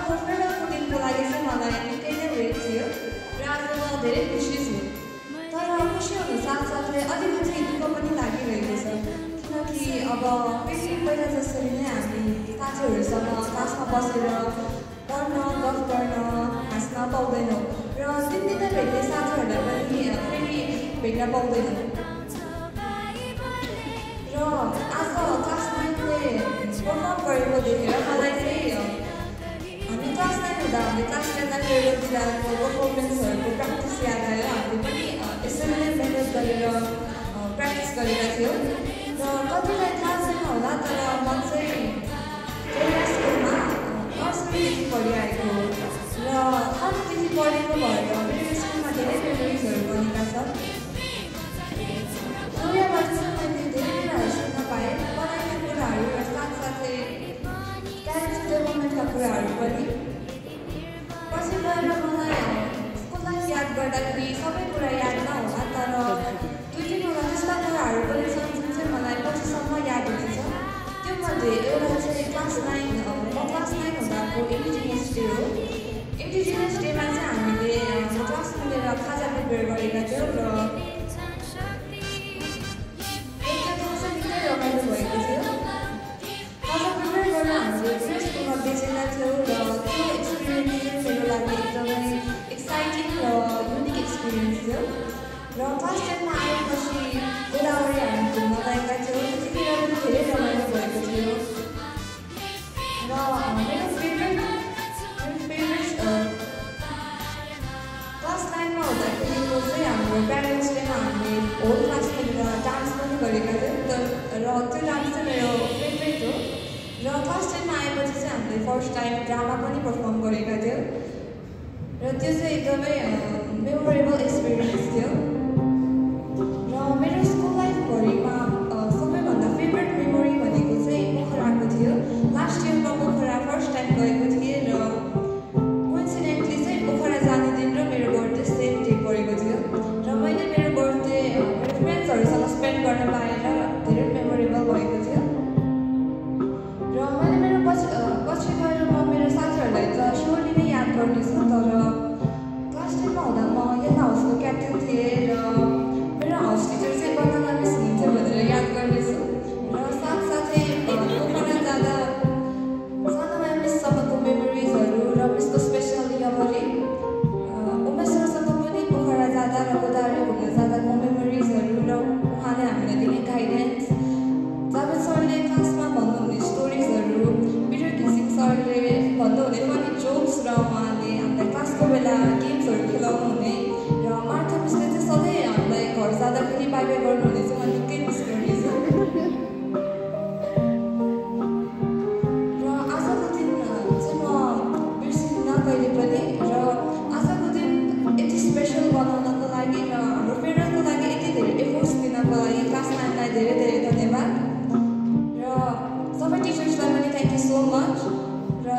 आजको फेयरवेलको दिनको लागि चाहिँ मलाई निकै नै वेट थियो र आज म धेरै खुसी छु। तर खुसी हुनु साथसाथै अलिकति दुःख पनि लागिरहेको छ, किनकि अब फेरि पहिला जसरी नै हामी साथीहरूसँग क्लासमा बसेर पढ्न गफ गर्न हाँस्न पाउँदैनौँ र दिनदिनै भेट्ने साथीहरूलाई पनि फेरि भेट्न पाउँदैनौँ। र आज क्लास 9ले पर्फर्म गरेको देखेर मलाई चाहिँ हामी क्लास 9 हुँदा हामीले क्लास 10लाई फेयरवेल दिँदाको पर्फर्मेन्सहरूको प्र्याक्टिस याद आयो। हामीले पनि यसरी नै मेहनत गरेर प्र्याक्टिस गरेका थियौँ र कतिलाई थाहा छैन होला, तर म चाहिँ एउटा स्कुलमा नर्सरीदेखि पढिआएको हो र अलिकति पढेको भएर मेरो स्कुलमा धेरै मेमोरिजहरू बनेका छ। उनीहरूबाट चाहिँ मैले धेरै कुराहरू सिक्न पाएँ, पढाइका कुराहरू र साथसाथै क्यारेक्टर डेभलपमेन्टका कुराहरू पनि। पछि गएर मलाई स्कुल लाइफ याद गर्दाखेरि सबै कुरा याद नहोला, तर 2-3वटा त्यस्ता कुराहरू पनि छन् जुन चाहिँ मलाई पछिसम्म याद हुनेछ। त्योमध्ये एउटा चाहिँ क्लास 9 हुँदाको इन्डिजिनियस डे हो। इन्डिजिनियस डेमा चाहिँ हामीले क्लास मिलेर खाजा प्रिपेयर गरेका थियौँ र रमाइलो भएको थियो। खाजा प्रिपेयर गर्न हामीले त्यो स्कुलमा बेचेका थियौँ र त्यो एक्सपिरियन्स चाहिँ मेरो लागि एकदमै एक्साइटिङ र युनिक एक्सपिरियन्स थियो। र क्लास 10मा आएपछि गोदावरी हामी घुम्न गएका थियौँ, त्यतिखेर पनि धेरै रमाइलो भएको थियो। र मेरो फेभरेट क्लास 9मा हुँदाखेरिको चाहिँ हाम्रो प्यारेन्ट्स डेमा हामीले होल क्लास मिलेर डान्स पनि गरेका थियौँ र त्यो डान्स चाहिँ मेरो फेभरेट हो। र क्लास 10मा आएपछि चाहिँ हामीले फर्स्ट टाइम ड्रामा पनि पर्फर्म गरेका थियौँ र त्यो चाहिँ एकदमै मेमोरेबल एक्सपिरियन्स थियो। र मेरो स्कुल लाइफभरिमा सबैभन्दा फेभरेट मेमोरी भनेको चाहिँ पोखराको थियो। लास्ट इयरमा पोखरा फर्स्ट टाइम गएको थिएँ र कोइन्सिडेन्टली चाहिँ पोखरा जाने दिन र मेरो बर्थडे सेम डे परेको थियो र मैले मेरो बर्थडे मेरो फ्रेन्ड्सहरूसँग स्पेन्ड गर्न पाएर धेरै मेमोरेबल भएको थियो। र मैले मेरो पछि गएर म मेरो साथीहरूलाई त स्योरली नै याद गर्नेछु, तर क्लास 10मा हुँदा म यता हाउसको क्याप्टेन थिएँ र मेरो हाउस टिचर चाहिँ बन्दना मिस हुनुहुन्थ्यो भनेर याद गर्नेछु। र साथसाथै पोखरा जाँदा सानोमा मिससँगको मेमोरिजहरू र मिसको स्पेसल मेमोरी, उमेश सरसँग पनि पोखरा जाँदा र गोदावरी घुम्न जाँदाको मेमोरिजहरू र उहाँले हामीलाई दिने गाइडेन्स, जावेद सरले क्लासमा भन्नुहुने स्टोरिजहरू, पिटर घिसिङ सरले भन्नुहुने फनी जोक्स र उहाँले हामीलाई क्लासको बेला गेम्सहरू खेलाउनु हुने र मार्था मिसले चाहिँ सधैँ हामीलाई घर जाँदाखेरि बाई बाई गर्नुहुने चाहिँ म निकै मिस गर्नेछु। र आजको दिन चाहिँ म बिर्सिन्न कहिले पनि। र आजको दिन यति स्पेसल बनाउनको लागि र हाम्रो फेयरवेलको लागि यति धेरै एफोर्ट्स दिनको लागि क्लास 9लाई धेरै धेरै धन्यवाद र सबै टिचर्सलाई पनि थ्याङ्क यू सो मच। र